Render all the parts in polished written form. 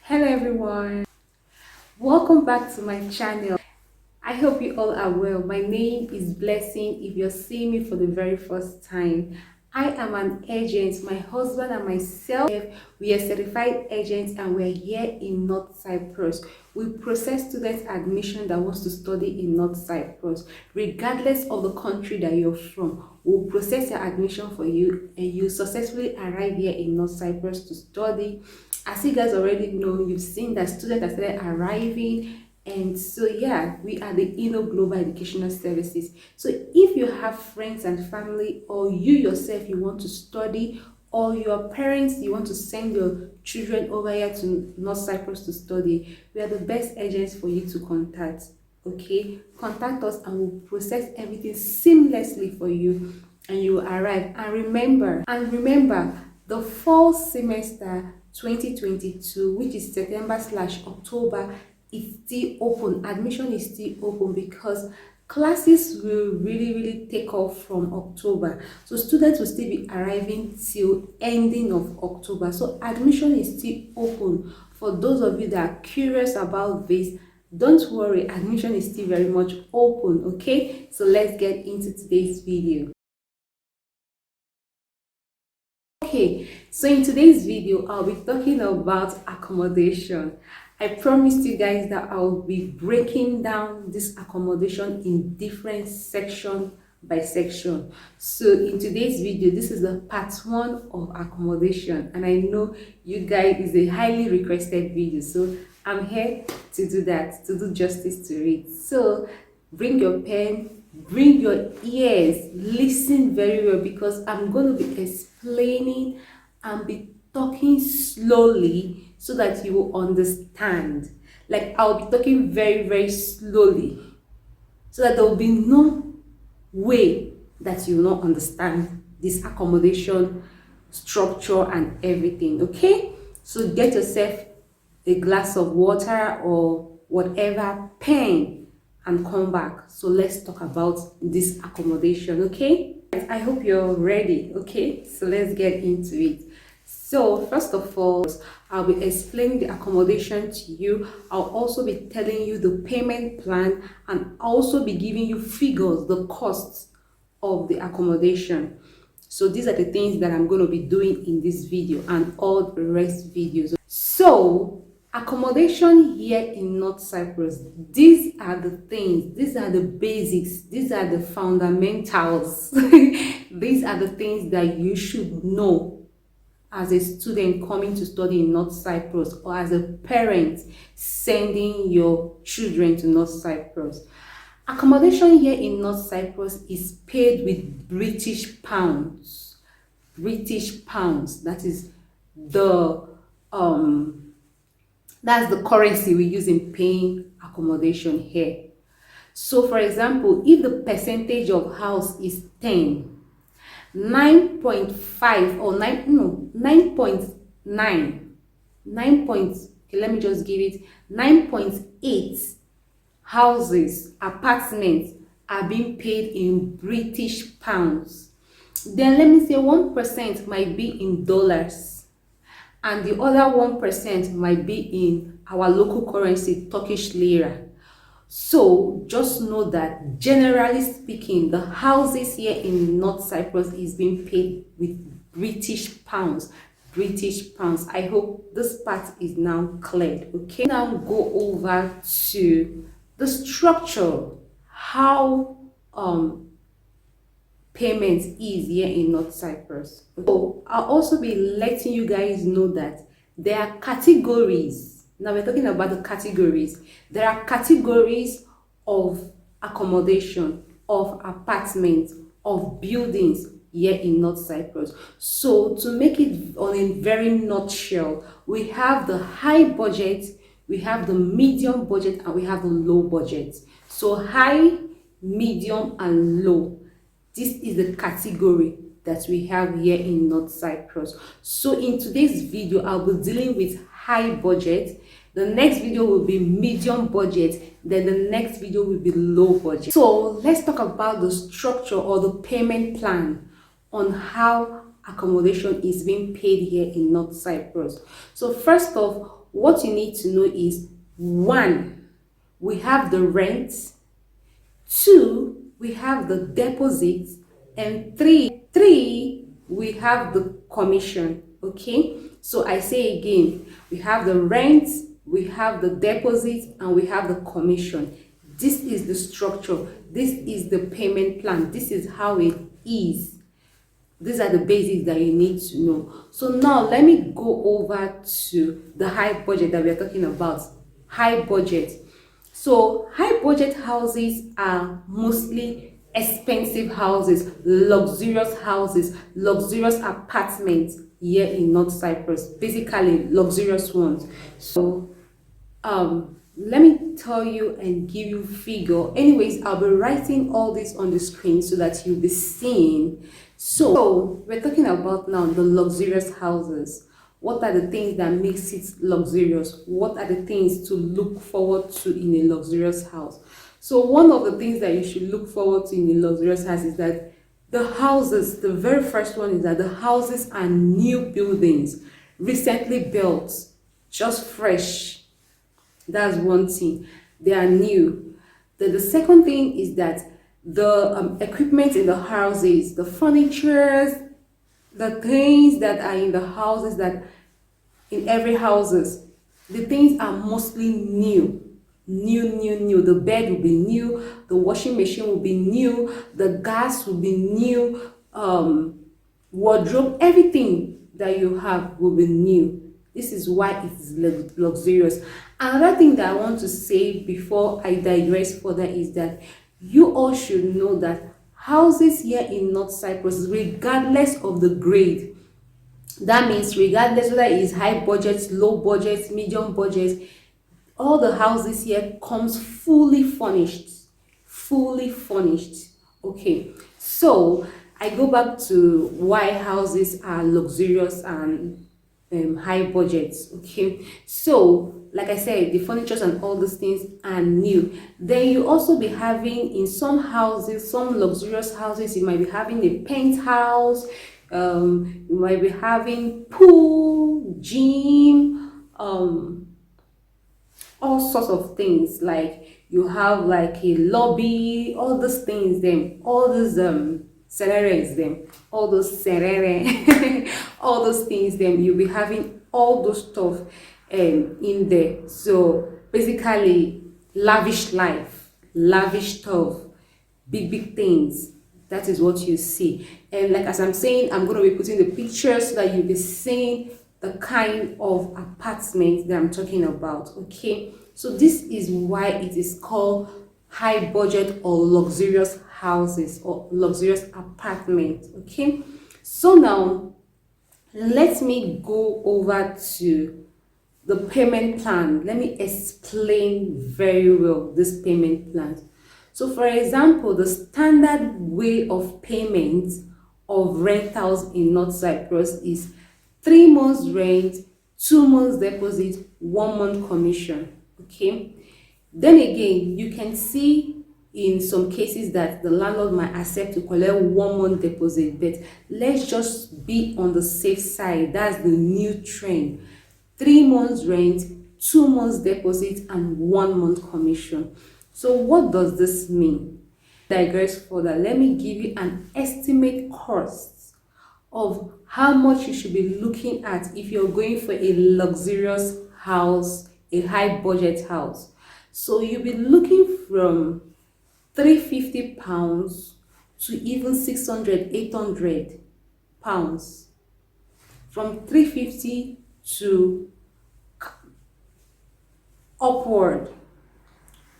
Hello everyone, welcome back to my channel. I hope you all are well. My name is Blessing. If you're seeing me for the very first time, I am an agent. My husband and myself, we are certified agents and we're here in North Cyprus. We process students admission that wants to study in North Cyprus. Regardless of the country that you're from, we'll process your admission for you and you successfully arrive here in North Cyprus to study. As you guys already know, you've seen that students are started arriving, and so yeah, we are the Global Educational Services. So if you have friends and family, or you yourself you want to study, or your parents you want to send your children over here to North Cyprus to study, we are the best agents for you to contact. Okay, contact us and we'll process everything seamlessly for you and you will arrive. And remember the fall semester 2022, which is September/October, is still open. Admission is still open because classes will really take off from October. So students will still be arriving till ending of October. So admission is still open. For those of you that are curious about this, don't worry, admission is still very much open. Okay, so let's get into today's video. Okay, so in today's video, I'll be talking about accommodation. I promised you guys that I'll be breaking down this accommodation in different section by section. So in today's video, this is the part 1 of accommodation, and I know you guys is a highly requested video, so I'm here to do that, to do justice to it. So bring your pen, bring your ears, listen very well, because I'm going to be explaining and be talking slowly so that you will understand. Like, I'll be talking very slowly so that there will be no way that you will not understand this accommodation structure and everything. Okay, so get yourself a glass of water or whatever, pen, and come back. So let's talk about this accommodation. Okay, I hope you're ready. Okay, so let's get into it. So first of all, I'll be explaining the accommodation to you. I'll also be telling you the payment plan and also be giving you figures, the costs of the accommodation. So these are the things that I'm going to be doing in this video and all the rest videos. So accommodation here in North Cyprus, these are the things, these are the basics, these are the fundamentals. These are the things that you should know as a student coming to study in North Cyprus, or as a parent sending your children to North Cyprus. Accommodation here in North Cyprus is paid with British pounds. British pounds, that is the that's the currency we use in paying accommodation here. So for example, if the percentage of house is 10, 9.5 or 9.9, okay, let me just give it 9.8 houses, apartments are being paid in British pounds. Then let me say 1% might be in dollars, and the other 1% might be in our local currency, Turkish lira. So just know that generally speaking, the houses here in North Cyprus is being paid with British pounds. British pounds. I hope this part is now cleared. Okay, now go over to the structure, how payment is here in North Cyprus. So I'll also be letting you guys know that there are categories. Now we're talking about the categories. There are categories of accommodation, of apartments, of buildings here in North Cyprus. So to make it on a very nutshell, we have the high budget, we have the medium budget, and we have the low budget. So high, medium, and low. This is the category that we have here in North Cyprus. So in today's video, I'll be dealing with high budget. The next video will be medium budget. Then the next video will be low budget. So let's talk about the structure or the payment plan on how accommodation is being paid here in North Cyprus. So first off, what you need to know is, one, we have the rent, two, we have the deposit, and three, we have the commission. Okay, so I say again, we have the rent, we have the deposit, and we have the commission. This is the structure, this is the payment plan, this is how it is. These are the basics that you need to know. So now let me go over to the high budget that we are talking about. High budget. So high budget houses are mostly expensive houses, luxurious apartments here in North Cyprus, basically luxurious ones. So let me tell you and give you figure. Anyways, I'll be writing all this on the screen so that you'll be seeing. So we're talking about now the luxurious houses. What are the things that makes it luxurious? What are the things to look forward to in a luxurious house? So one of the things that you should look forward to in a luxurious house is that the houses, the very first one is that the houses are new buildings, recently built, just fresh. That's one thing. They are new. The second thing is that the equipment in the houses, the furniture, the things that are in the houses, that in every houses, the things are mostly new. The bed will be new, the washing machine will be new, the gas will be new, wardrobe, everything that you have will be new. This is why it is luxurious. Another thing that I want to say before I digress further is that you all should know that houses here in North Cyprus, regardless of the grade, that means regardless whether it is high budget, low budget, medium budget, all the houses here comes fully furnished. Okay, so I go back to why houses are luxurious and high budgets. Okay, so like I said, the furnitures and all these things are new. Then you also be having in some houses, some luxurious houses, you might be having a penthouse, you might be having pool, gym, all sorts of things. Like you have like a lobby, all those things, them, all those sereres, them, all those serere, all those things, them, you'll be having all those stuff in there. So basically, lavish life, lavish stuff, big things. That is what you see. And like as I'm saying, I'm going to be putting the pictures so that you'll be seeing the kind of apartment that I'm talking about. Okay, so this is why it is called high budget or luxurious houses or luxurious apartments. Okay, so now let me go over to the payment plan. Let me explain very well this payment plan. So for example, the standard way of payment of rentals in North Cyprus is 3 months rent, 2 months deposit, 1 month commission. Okay, then again, you can see in some cases that the landlord might accept to collect 1 month deposit, but let's just be on the safe side. That's the new trend: 3 months rent, 2 months deposit, and 1 month commission. So what does this mean? Digress further, let me give you an estimate cost of how much you should be looking at if you're going for a luxurious house, a high budget house. So you'll be looking from £350 to even 600, 800 pounds. From 350 to upward.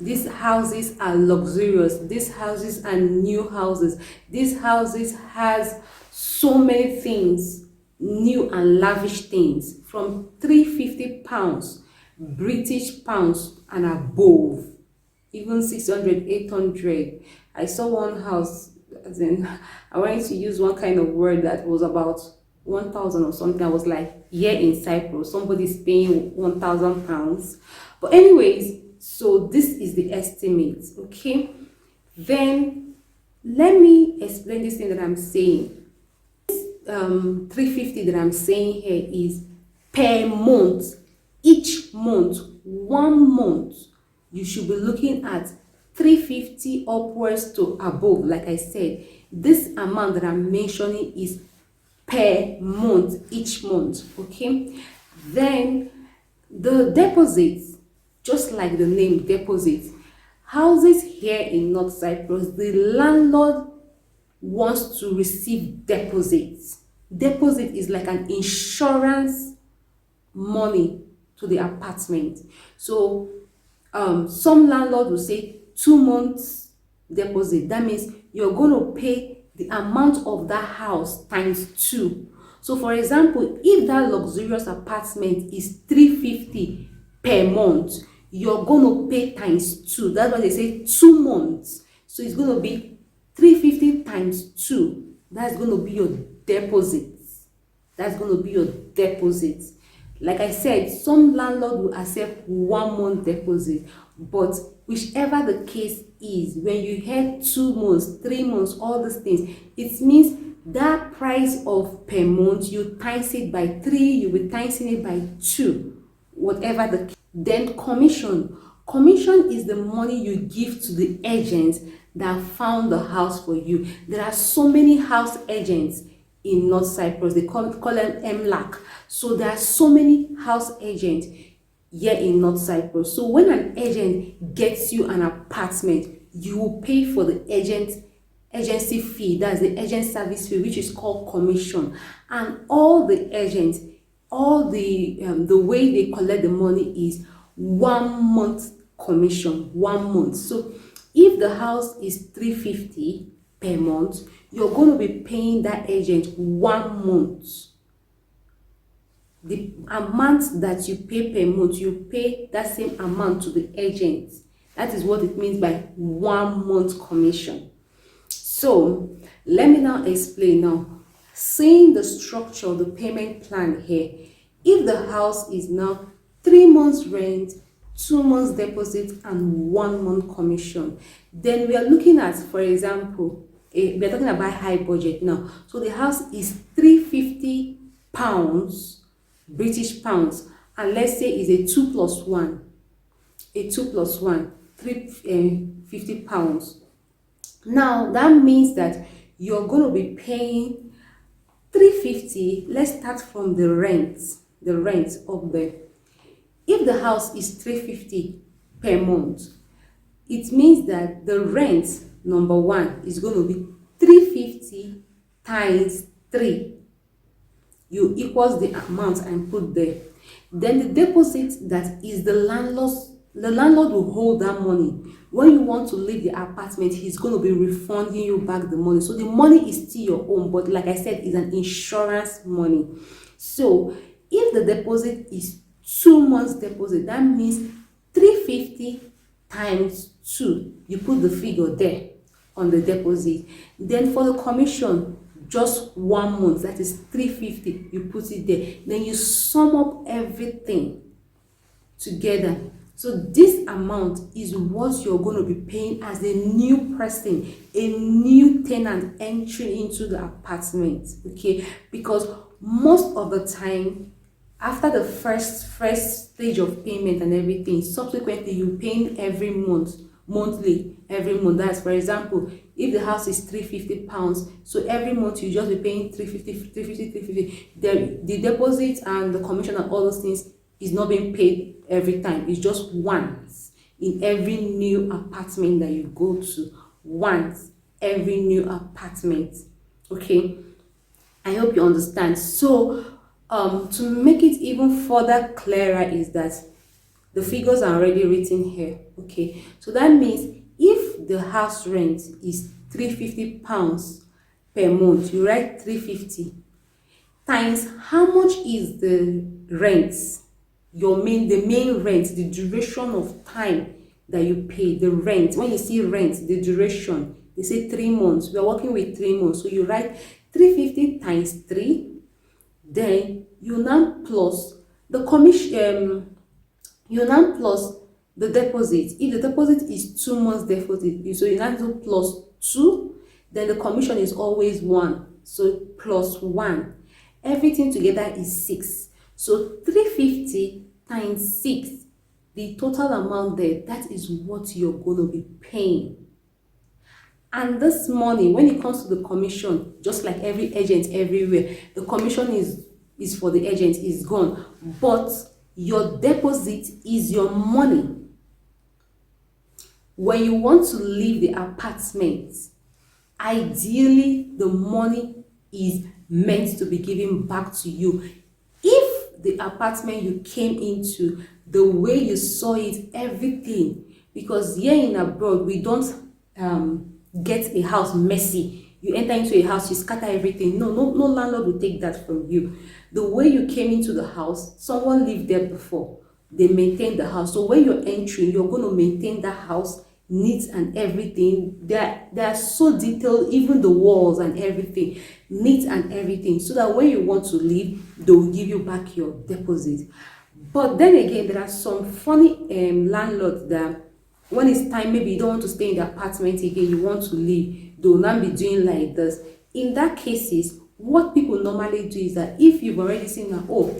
These houses are luxurious. These houses are new houses. These houses has so many things, new and lavish things, from £350 British pounds and above, even 600, 800. I saw one house, as in, I wanted to use one kind of word that was about 1,000 or something. I was like, yeah, in Cyprus, somebody's paying £1,000. But anyways, so this is the estimate. Okay, then let me explain this thing that I'm saying. This 350 that I'm saying here is per month. each month, 1 month, you should be looking at 350 upwards to above. Like I said, this amount that I'm mentioning is per month, each month. Okay, then the deposits, just like the name deposit, houses here in North Cyprus, the landlord wants to receive deposits. Deposit is like an insurance money to the apartment. So some landlord will say 2 months deposit. That means you're going to pay the amount of that house times 2. So for example, if that luxurious apartment is 350 per month, you're going to pay times 2. That's why they say 2 months. So it's going to be 350 times 2. That's going to be your deposit. That's going to be your deposit. Like I said, some landlord will accept 1 month deposit, but whichever the case is, when you hear 2 months, 3 months, all these things, it means that price of per month, you times it by 3, you will times it by 2, whatever the case. Then commission. Commission is the money you give to the agents that found the house for you. There are so many house agents in North Cyprus. They call them MLAC. So there are so many house agents here in North Cyprus. So when an agent gets you an apartment, you will pay for the agency fee. That's the agent service fee, which is called commission. And all the agents, all the way they collect the money is 1 month commission, 1 month. So if the house is 350 per month, you're going to be paying that agent 1 month. The amount that you pay per month, you pay that same amount to the agent. That is what it means by 1 month commission. So let me now explain now. Seeing the structure of the payment plan here, if the house is now 3 months rent, 2 months deposit, and 1 month commission, then we are looking at, for example, we are talking about high budget now. So the house is 350 pounds, British pounds, and let's say it's a 2 plus 1, 350 pounds. Now that means that you're going to be paying 350. Let's start from the rent of the, if the house is 350 per month, it means that the rent, number one, is going to be 350 times 3. You equals the amount and put there. Then the deposit, that is the landlord will hold that money. When you want to leave the apartment, he's going to be refunding you back the money. So the money is still your own, but like I said, it's an insurance money. So if the deposit is 2 months deposit, that means 350 times 2. You put the figure there on the deposit. Then for the commission, just 1 month, that is 350. You put it there. Then you sum up everything together. So this amount is what you're going to be paying as a new person, a new tenant entering into the apartment. Okay, because most of the time, after the first stage of payment and everything, subsequently you're paying every month, monthly, every month. That's, for example, if the house is 350 pounds, so every month you just be paying 350. The deposit and the commission and all those things is not being paid every time. It's just once in every new apartment that you go to. Once every new apartment. Okay, I hope you understand. So to make it even further clearer is that the figures are already written here. Okay, so that means if the house rent is 350 pounds per month, you write 350 times how much is the rent, the main rent, the duration of time that you pay, the rent. When you see rent, the duration, they say 3 months. We are working with 3 months, so you write 350 times 3. Then you now plus the commission, you now plus the deposit. If the deposit is 2 months deposit, so you now do plus 2. Then the commission is always 1, so plus 1. Everything together is 6. So 350 times 6, the total amount there, that is what you're going to be paying. And this money, when it comes to the commission, just like every agent everywhere, the commission is for the agent, is gone, but your deposit is your money. When you want to leave the apartment, ideally the money is meant to be given back to you. If the apartment you came into, the way you saw it, everything, because here in abroad we don't get a house messy. You enter into a house, you scatter everything. No landlord will take that from you. The way you came into the house, someone lived there before, they maintain the house. So when you're entering, you're going to maintain that house neat and everything. They're so detailed, even the walls and everything, neat and everything, so that when you want to leave, they will give you back your deposit. But then again, there are some funny landlords that when it's time, maybe you don't want to stay in the apartment again, you want to leave, they will not be doing like this. In that cases, what people normally do is that if you've already seen that, oh,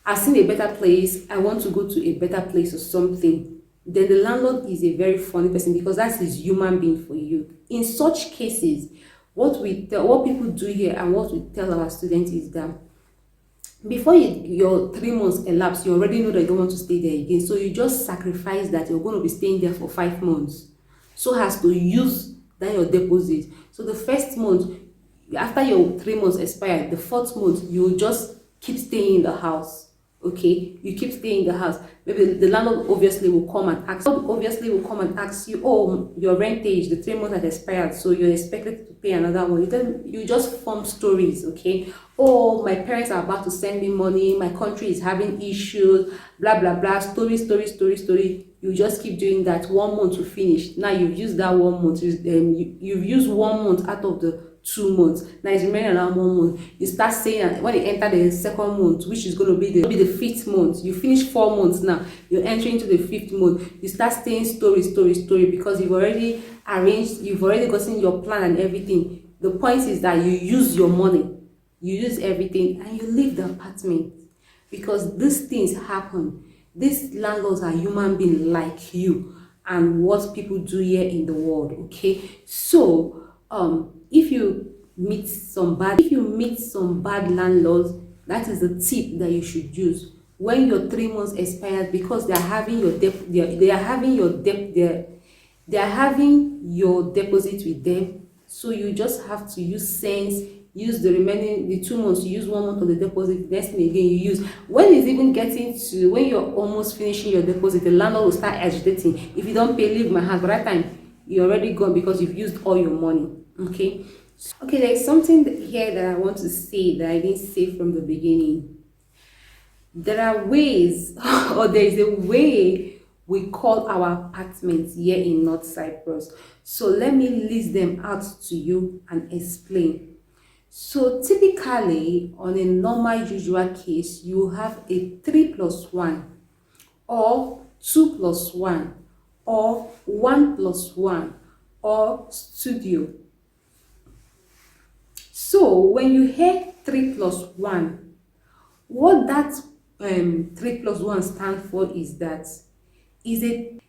I've seen a better place, I want to go to a better place or something, then the landlord is a very funny person, because that's his human being for you. In such cases, what people do here and what we tell our students is that before your 3 months elapse, you already know that you don't want to stay there again. So you just sacrifice that you're going to be staying there for 5 months, so as to use that your deposit. So the first month, after your 3 months expired, the 4th month, you just keep staying in the house. Okay, you keep staying in the house. Maybe the landlord obviously will come and ask you, oh, your rentage, the 3 months has expired, so you're expected to pay another one. Then you just form stories. Okay, oh, my parents are about to send me money, my country is having issues, blah blah blah, story. You just keep doing that. 1 month to finish. Now you've used that 1 month. You've used 1 month out of the 2 months. Now it's remaining around 1 month. You start saying, when you enter the 2nd month, which is going to be the 5th month, you finish 4 months. Now you're entering into the 5th month. You start saying story, because you've already arranged, you've already gotten your plan and everything. The point is that you use your money, you use everything, and you leave the apartment, because these things happen. These landlords are human beings like you and what people do here in the world. Okay, so if you meet some bad landlords, that is the tip that you should use when your 3 months expires, because they are having your deposit with them. So you just have to use sense. Use the 2 months, you use 1 month of the deposit, next thing again you use. When it's even getting to when you're almost finishing your deposit, the landlord will start agitating. If you don't pay, leave my house. By that time, you're already gone, because you've used all your money. Okay, there's something here that I want to say that I didn't say from the beginning. There are ways or there's a way we call our apartments here in North Cyprus. So let me list them out to you and explain. So typically, on a normal usual case, you have a 3+1 or 2+1 or 1+1 or studio. So when you hear 3+1, what that 3+1 stands for is that is a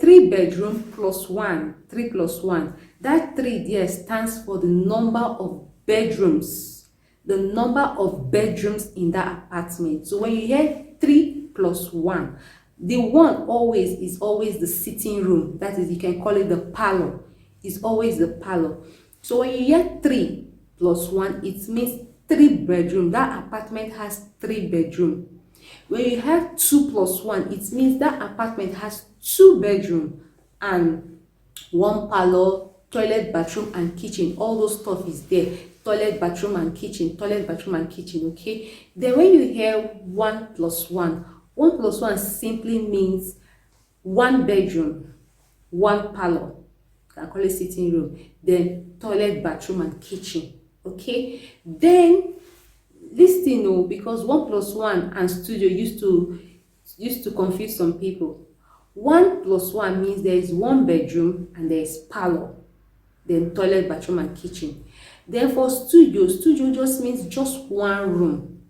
3-bedroom plus 1, 3+1. That 3 there stands for the number of bedrooms, in that apartment. So when you hear 3+1, the 1 is always the sitting room. That is, you can call it the parlor. It's always the parlor. So when you hear 3+1, it means 3 bedroom. That apartment has 3 bedroom. When you have 2+1, it means that apartment has 2 bedroom and 1 parlor, toilet, bathroom, and kitchen. All those stuff is there. Toilet, bathroom, and kitchen. Okay. Then when you hear 1+1, 1+1 simply means 1 bedroom, 1 parlor, I call it sitting room, then toilet, bathroom, and kitchen. Okay. Then listen, because 1+1 and studio used to confuse some people. 1+1 means there is 1 bedroom and there is parlor, then toilet, bathroom, and kitchen. Then for studio just means just 1 room.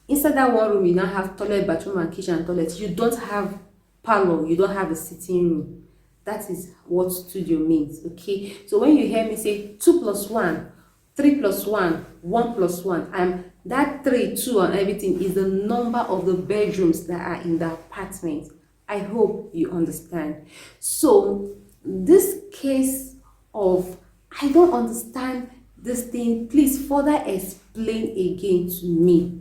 Inside that one room, you now have toilet, bathroom, and kitchen and toilet. You don't have parlor, you don't have a sitting room. That is what studio means. Okay, so when you hear me say 2 plus 1, 3 plus 1, 1 plus 1, and that 3, 2, and everything is the number of the bedrooms that are in the apartment. I hope you understand. So this case of I don't understand this thing, please further explain again to me.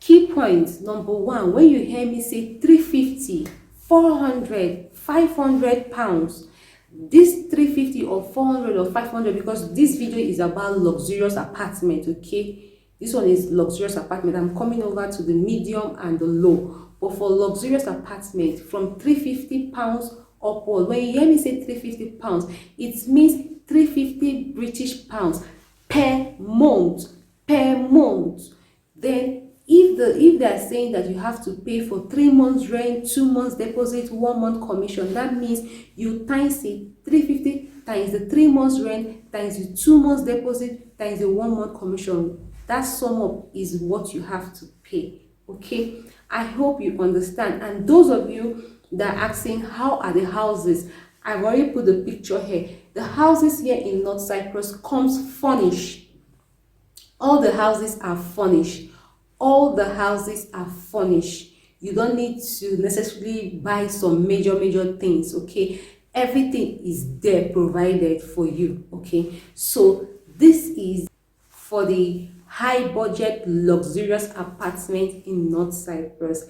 Key point number one, when you hear me say 350, 400, 500 pounds, this 350 or 400 or 500, because this video is about luxurious apartment, okay? This one is luxurious apartment. I'm coming over to the medium and the low. But for luxurious apartment, from 350 pounds upward, when you hear me say 350 pounds, it means 350 British pounds per month. Per month. Then if they are saying that you have to pay for 3 months rent, 2 months deposit, 1 month commission, that means you times it 350 times the 3 months rent times the 2 months deposit times the 1 month commission. That sum up is what you have to pay. Okay, I hope you understand. And those of you that are asking how are the houses, I've already put the picture here. The houses here in North Cyprus comes furnished. All the houses are furnished. All the houses are furnished. You don't need to necessarily buy some major things. Okay, everything is there provided for you. Okay, so this is for the high budget luxurious apartment in North Cyprus.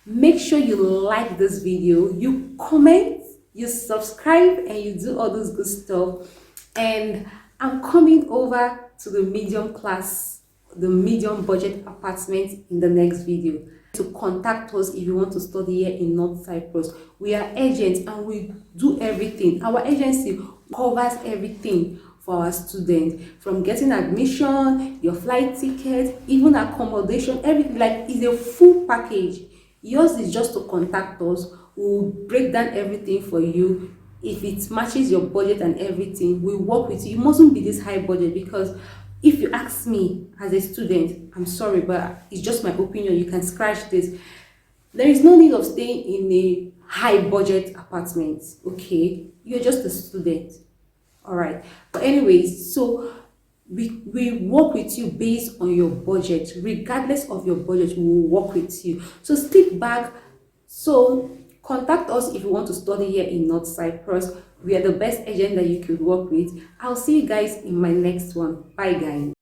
Make sure you like this video, you comment, you subscribe, and you do all those good stuff. And I'm coming over to the medium class, the medium budget apartment in the next video. To contact us if you want to study here in North Cyprus. We are agents and we do everything. Our agency covers everything for our students, from getting admission, your flight ticket, even accommodation, everything. Like, it's a full package. Yours is just to contact us. We'll break down everything for you. If it matches your budget and everything, we work with you. It mustn't be this high budget, because if you ask me as a student, I'm sorry, but it's just my opinion, you can scratch this. There is no need of staying in a high budget apartment. Okay, you're just a student. All right, but anyways, so we work with you based on your budget. Regardless of your budget, we will work with you. So stick back. So contact us if you want to study here in North Cyprus. We are the best agent that you could work with. I'll see you guys in my next one. Bye guys.